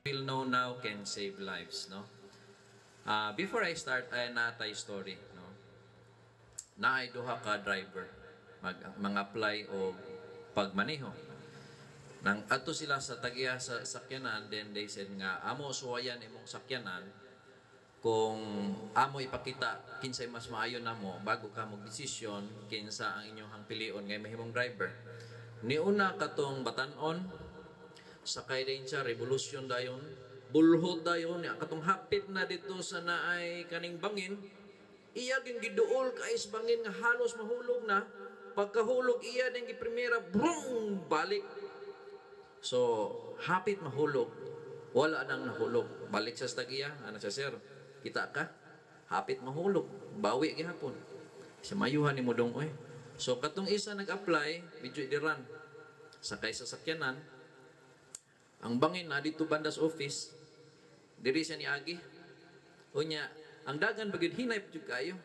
Will know now can save lives, no? Before I start, ay natay story, no? Naay duha ka driver mag-apply o pagmaneho. Nang ato sila sa tagiya sa sakyanan, then they said nga, amo suwayan imong sakyanan kung amo ipakita kinsay mas maayo namo bago ka magdesisyon kinsa ang inyong hangpilion ngay mahimong driver. Niuna katong batanon, sakay din siya, revolusyon dayon, bulhod dayon, katong hapit na dito sa naay kaning bangin, iya ging giduol ka is bangin nga halos mahulog na, pagkahulog iya din giprimera, brum, balik. So, hapit mahulog, wala nang nahulog. Balik sa stagiya, ano siya, sir, kita ka? Hapit mahulog, bawi gihapon. Sa mayuhan ni mo dong, oy. So, katong isa nag-apply, medyo idiran, sakay sa sakyanan, ang bangin na dito bandas office, diri siya ni Agi. Unya, ang dagan bagid hinay jud kayo.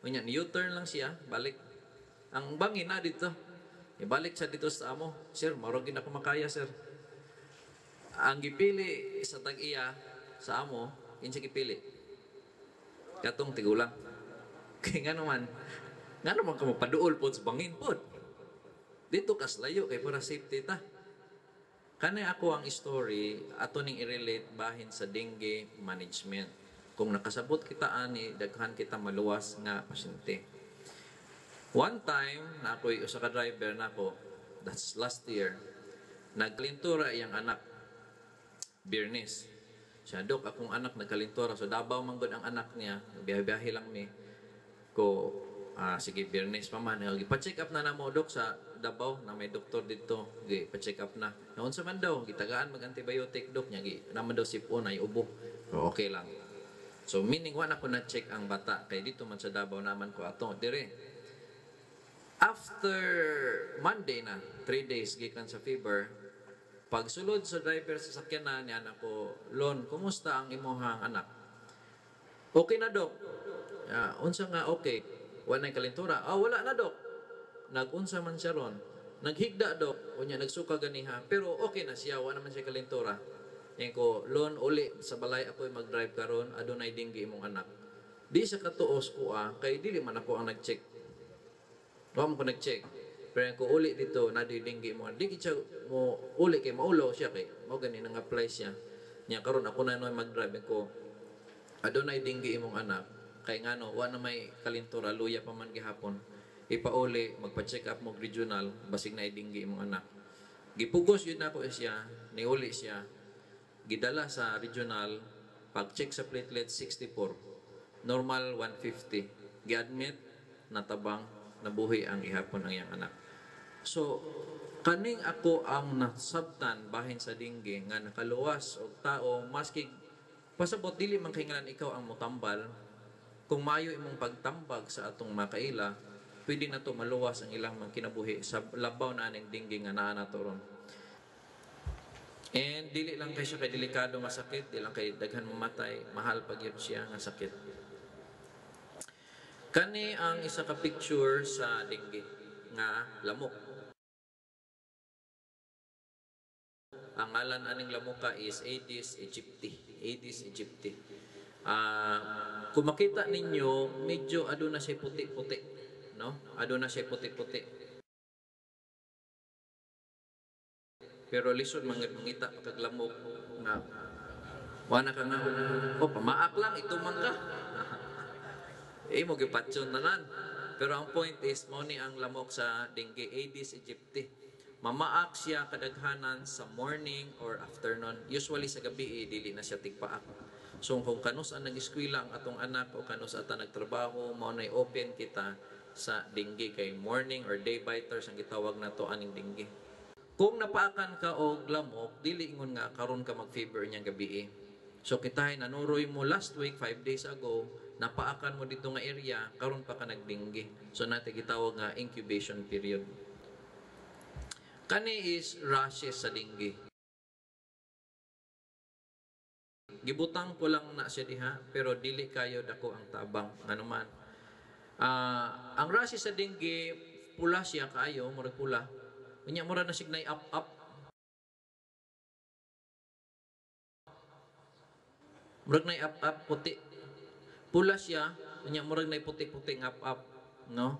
Unya, ni-U-turn lang siya, balik. Ang bangin na dito, ibalik siya dito sa amo. Sir, marog na kumakaya, sir. Ang gipili sa tag-iya sa amo, kinsa gipili? Katong tigulang. Kaya nga naman ka magpaduol po sa bangin po. Dito kaslayo, kay para safety ta. Kanay ako ang story, ato ning i-relate bahin sa dengue management. Kung nakasabot kita ani, daghan kita maluwas nga pasyente. One time, na ako'y usa ka driver na ako, that's last year, nagkalintura iyang anak, Birnis. Siya, Dok, akong anak nagkalintura. So, Davao manggod ang anak niya, biyahe-biyahe lang mi. Ko, sige, Birnis pa man. Ipa-check up na na mo, Dok, sa Davao, na may doktor dito. Ipa-check up na. Noon sa man daw, gitagaan mag-antibiotic, Dok, niya, naman daw sipon, ay ubo. So, okay lang. So, meaning, wala ko na-check ang bata. Kaya dito man sa Davao naman ko ato. Dire, after Monday na, 3 days, gikan sa fever, pagsulod sa driver sa sakyanan, yan ako, Lon, kumusta ang imuhang anak? Okay na, Dok. Unsa nga okay? Wala na kalintura. Wala na, Dok. Nag-unsa man siya ron. Naghigda, Dok. Unya, nagsuka ganiha. Pero okay na siya. Wala naman siya kalintura. Yan ko, Lon, uli, sa balay ako'y mag-drive karon, adunay dinggi imong anak. Di sa katuos ko, kay dili man ako ang nag-check. Huwag ko nag-check. Pero ko uli dito, nadidinggi mo. Di siya mo uli kay maulo siya kay mo ganin ang apply siya. Nya karon ako na noy mag-drive ko. Adunay dinggi imong anak. Kay ngano wa na may kalintura luya pa man gihapon. Ipauli magpa-check up mo regional basig na dinggi imong anak. Gipugos yun nako siya, niuli siya. Gidala sa regional, pag-check sa platelet 64. Normal 150. Gi-admit natabang nabuhi ang ihapon ang iyang anak. So, kaning ako ang nasabtan bahin sa dingge nga nakaluwas og tao maski pasabot dili man kay ngalan ikaw ang motambal kung maayo imong pagtambag sa atong makaila pwede na to maluwas ang ilang mga kinabuhi sa labaw na aning dingge nga naa nato ron. And dili lang kay siya kay delikado nga sakit, dili lang kay daghan mamatay, mahal pa gyud siya nga sakit. Kani ang isa ka picture sa dengue nga lamok. Ang ngalan aning lamuka is Aedes aegypti. Aedes aegypti. Kung makita ninyo, medyo aduna siya puti-puti, no? Aduna siya puti-puti. Pero lisod mangita kag lamok nga wala ka nga pamaak lang ito man ka. Mo gipatyon nanan. Pero ang point is mo ni ang lamok sa dengue Aedes aegypti. Mamaak siya kadaghanan sa morning or afternoon. Usually sa gabi dili na siya tigpaak. So kung kanus ang nag-eskwela ang atong anak o kanus ata nagtrabaho, mao nay open kita sa dengue kay morning or day biters ang gitawag nato aning dengue. Kung napaakan ka og lamok, dili ingon nga karon ka mag-fever niya gabi. So kitahay nanuroy mo last week 5 days ago, napaakan mo dito nga area, karon pa ka nagdinggi. So natin gitawag nga incubation period. Kani is rashes sa dengue. Gibutang ko lang na siya diha, pero dili kayo dako ang tabang. Ano man. Ang rashes sa dengue, pula siya kayo, murag pula. Unya mura na signay up. Murag na up-up, puti. Pula siya, nya murag na puti-puti ng up-up. No?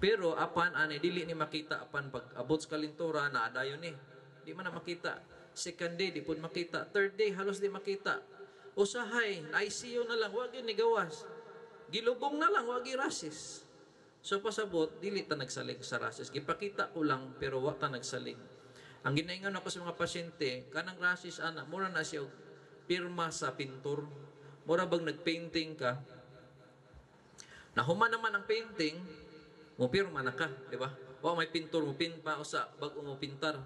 Pero apan, dili ni makita apan pag abot sa kalintura, naadayon ni. Di man na makita. Second day, di po makita. Third day, halos di makita. Usahay, na-ICU na lang, wag yun ni gawas. Gilubong na lang, wag rasis. So pasabot, dili ta nagsalig sa rasis. Gipakita ko lang, pero wa ta nagsalig. Ang ginaingan ako sa mga pasyente, kanang rasis ana, mura na siya pirma sa pintur. Mura bang nagpainting ka, nahuman naman ang painting, mo pirma na ka, di ba? O may pintur mo pinpa usa bago mo pintar.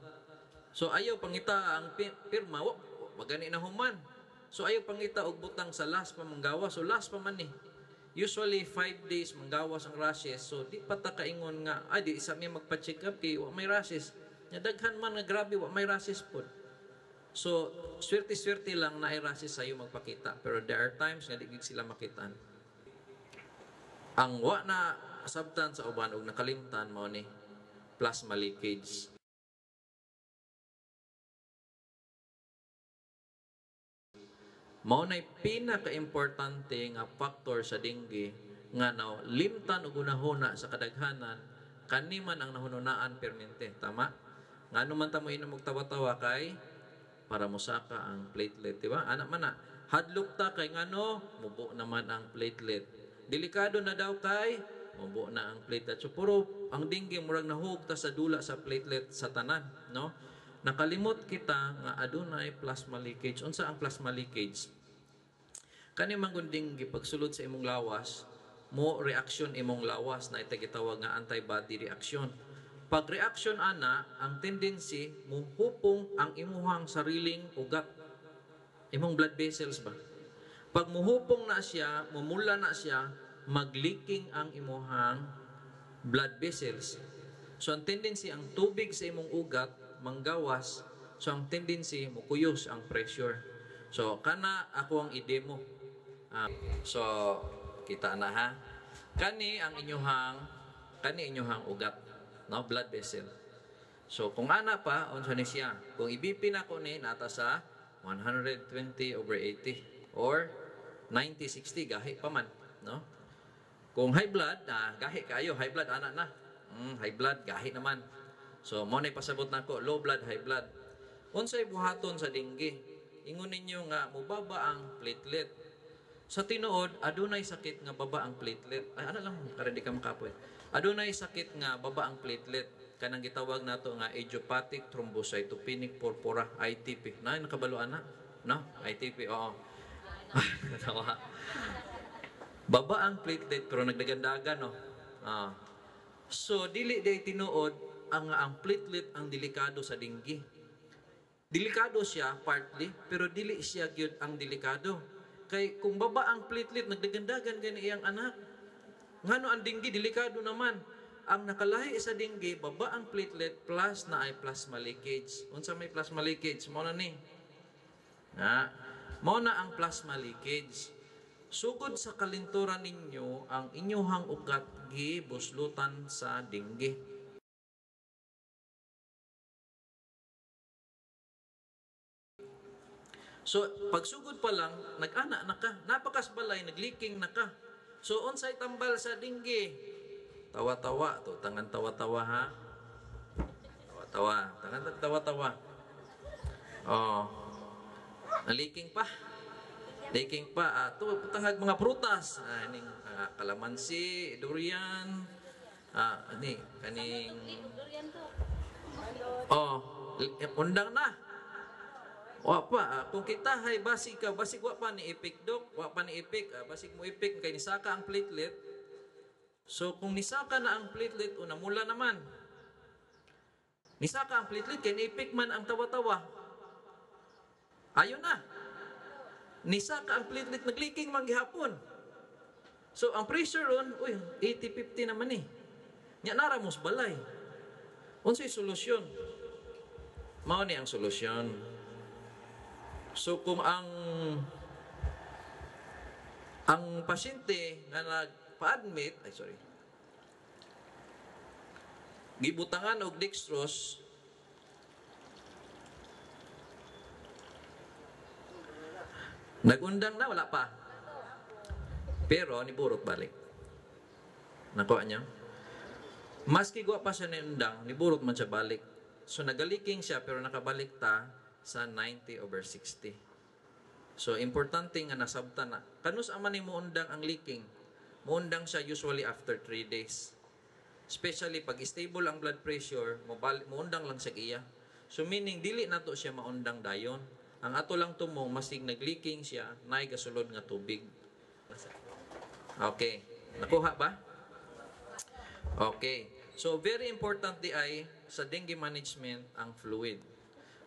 So ayaw pangita ang pirma, wag gani na human. So ayaw pangita og butang sa last pa manggawas. So last pa man ni. Usually 5 days manggawas ang rashes. So di pa ta kaingon nga ay di isa mi magpa-check up kay wa may rashes. Nya daghan man nga grabe wa may rashes pod. So swerte-swerte lang na ay rashes sayo magpakita. Pero there are times nga di gid sila makitaan. Ang wa na sabtan sa uban og nakalimtan mao ni plasma leakage. Mao nay pinaka-importante nga factor sa dengue nga limtan og unahuna sa kadaghanan kani man ang nahununaan permente, tama? Ngano man ta mo inom og tawa-tawa kay para mosaka ang platelet, di ba? Ana man na hadlok ta kay ngano mubo naman ang platelet. Delikado na daw kay mubo na ang platelet. So puro ang dengue murag nahug ta sa dula sa platelet sa tanan, no? Nakalimot kita nga adunay plasma leakage. Unsa ang plasma leakage? Kani manggunding gipagsulod sa imong lawas, mo reaction imong lawas na ita gitawag nga antibody reaction. Pag reaction ana, ang tendency muhupong ang imuhang sariling ugat. Imong blood vessels ba? Pag muhupong na siya, mumula na siya, mag-leaking ang imuhang blood vessels. So ang tendency ang tubig sa imong ugat manggawas, so ang tendency mukuyos ang pressure. So kana ako ang i-demo. So kita na ha. Kani inyuhang ugat, no, blood vessel. So kung ana pa unsa ni siya? Kung i-BP na ko ni nata sa 120/80 or 90/60 gahi pa man, no? Kung high blood, gahi kayo, high blood ana na. High blood gahi naman. So, mo na ipasabot na ko, low blood, high blood. Unsay buhaton sa dengue? Ingon ninyo nga, mubaba ang platelet. Sa tinuod, adunay sakit nga baba ang platelet. Ay, ano lang, karedi ka makapoy. Adunay sakit nga baba ang platelet. Kanang gitawag nato nga idiopathic thrombocytopenic purpura, ITP. Na, nakabaluan na? No? ITP, oo. Natawa. Baba ang platelet, pero nagdagandagan, no? So, dili day tinuod, ang platelet ang delikado sa dengue. Delikado siya partly, pero dili siya gyud ang delikado. Kay kung baba ang platelet nagdagandagan gani iyang anak. Ngano ang dengue delikado naman. Ang nakalahi sa dengue baba ang platelet plus na ay plasma leakage. Unsa may plasma leakage? Mo na ni. Mo na ang plasma leakage. Sugod sa kalinturan ninyo ang inyuhang ugat gibuslutan sa dengue. So, pagsugod pa lang, nag-ana na ka. Napakasbalay, nag-leaking na ka. So, unsay tambal sa dengue? Tawa-tawa. To, tangan tawa-tawa ha. Tawa-tawa. Tangan tawa-tawa. Oh. Na-leaking pa. Leaking pa. Ito, tangag mga prutas. Kalamansi, durian. Kaning... undang na. Kung kita hay basig wa pa ni ipik dok, wa pa ni ipik, basig mo ipik kay nisaka ang platelet. So kung nisaka na ang platelet una mula naman. Nisaka ang platelet kay ipik man ang tawa-tawa. Ayon na. Nisaka ang platelet nagleaking man gihapon. So ang pressure ron, 80-50 naman ni. Nya nara mos balay. Unsay solusyon? Mao ni ang solusyon. So kung ang pasyente nga nagpa-admit, gibutangan og dextrose, Nagundang na, wala pa. Pero, niburot balik. Nakuha niya? Maski guwa pa siya ni undang, niburot man siya balik. So, nagaliking siya, pero nakabalik ta sa 90/60. So, importante nga nasabta na. Kanus aman ni muundang ang leaking? Muundang siya usually after 3 days. Especially pag stable ang blood pressure, muundang lang siya iya. So, meaning, dili na to siya maundang dayon. Ang ato lang tumong, masig nag-leaking siya, naay gasulod nga tubig. Okay. Nakuha ba? Okay. So, very important di ay sa dengue management ang fluid.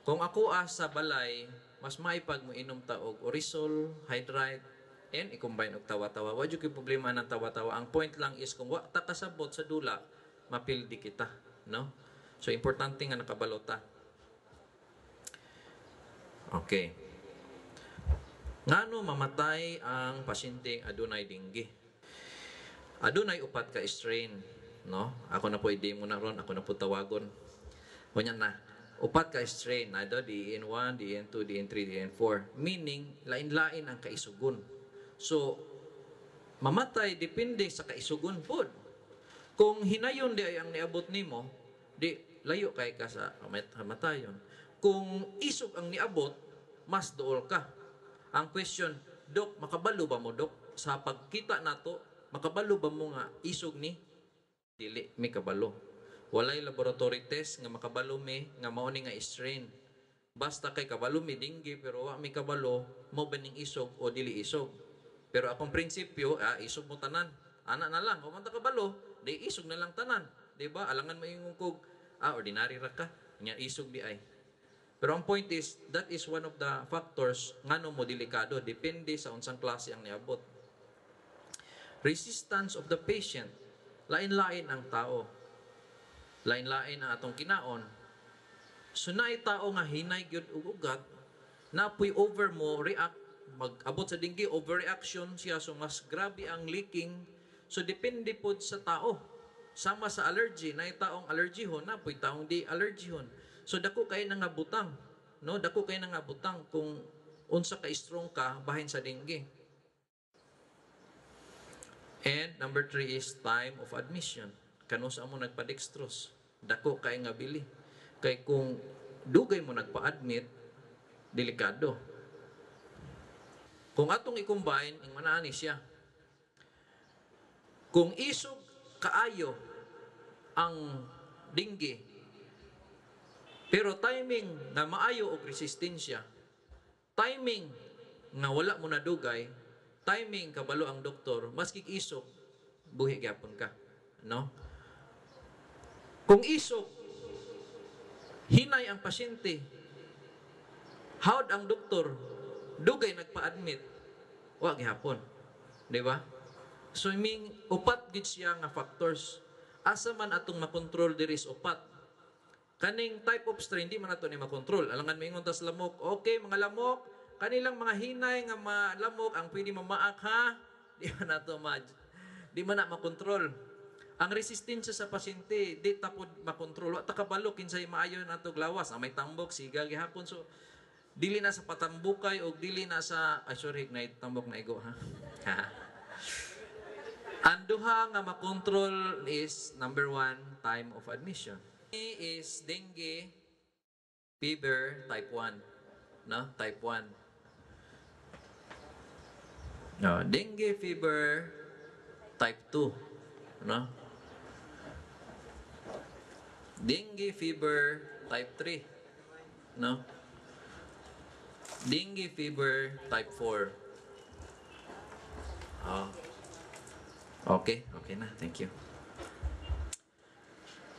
Kung ako sa balay, mas maipag mo inom ta og Orisol, Hydrate, and i-combine og tawa-tawa. Wa jud problema ng tawa-tawa. Ang point lang is kung wa ta kasabot sa dula, mapildi kita, no? So, importante nga nakabalota. Okay. Ngano mamatay ang pasyente adunay dengue? Adunay upat ka strain, no? Ako na po i-demo na ron, ako na po tawagon. Kunya na, upat ka strain, nado DN1, DN2, DN3, DN4. Meaning, lain-lain ang kaisugon. So, mamatay depende sa kaisugon pod. Kung hinayon di ay ang niabot nimo, di layo kay ka sa kamatayon. Kung isog ang niabot, mas dool ka. Ang question, Dok, makabalo ba mo, Dok? Sa pagkita nato, makabalo ba mo nga isog ni? Dili, may kabalo. Walay laboratory test nga makabalo mi, nga mauni nga strain. Basta kay kabalo mi dengue, pero wa may kabalo, mo ba ning isog o dili isog? Pero akong prinsipyo, isog mo tanan. Ana na lang, kung manta kabalo, di isog na lang tanan. Diba? Alangan mo yung kog, ordinary ra ka, nga isog di ay. Pero ang point is, that is one of the factors ngano mo delikado. Depende sa unsang klase ang niabot. Resistance of the patient. Lain-lain ang tao. Lain-lain ang atong kinaon. So naay tao nga hinay gyud ug ugat, napoy over mo react, mag-abot sa dengue, overreaction siya, so mas grabe ang leaking. So depende pod sa tao. Sama sa allergy, naay taong allergyhon, napoy taong di allergyhon. So dako kay nga butang, no? Dako kay nga butang kung unsa ka strong ka bahin sa dengue. And number 3 is time of admission. Kano sa mo nagpa-dextrose, dako kay nga bili. Kay kung dugay mo nagpa-admit, delikado. Kung atong i-combine, ing manani siya. Kung isog kaayo ang dengue, pero timing na maayo og resistensya, timing nga wala mo na dugay, timing kabalo ang doktor, maski isog, buhi gyapon ka, no? Kung isog, hinay ang pasyente, hawd ang doktor, dugay nagpa-admit, wa gyapon, di ba? So meaning upat gid siya nga factors. Asa man atong makontrol diri is upat. Kaning type of strain, di man nato ni makontrol. Alangan maingon tas lamok. Okay, mga lamok, kanilang mga hinay nga lamok ang pwede mamaak ha. Di man nato di man na makontrol. Ang resistensya sa pasyente, di tapod makontrol. Wa ta kabalo kinsay maayo nato glawas. May tambok sigal gihapon, so dili na sa patambukay o dili na sa sorry, na tambok na igo ha. Ang duha nga makontrol is number 1, time of admission. Is dengue fever type 1, no? Type 1. No, dengue fever type 2, no? Dengue fever type 3, no? Dengue fever type 4. Okay, okay na. Thank you.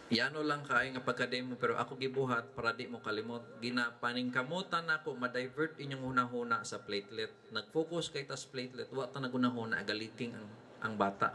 Yano lang kaay nga pagka-demo, pero ako gibuhat para di mo kalimot. Ginapaningkamutan ako ma-divert inyong hunahuna sa platelet. Nag-focus kay tas platelet, wa ta nagunahuna agaliking ang bata.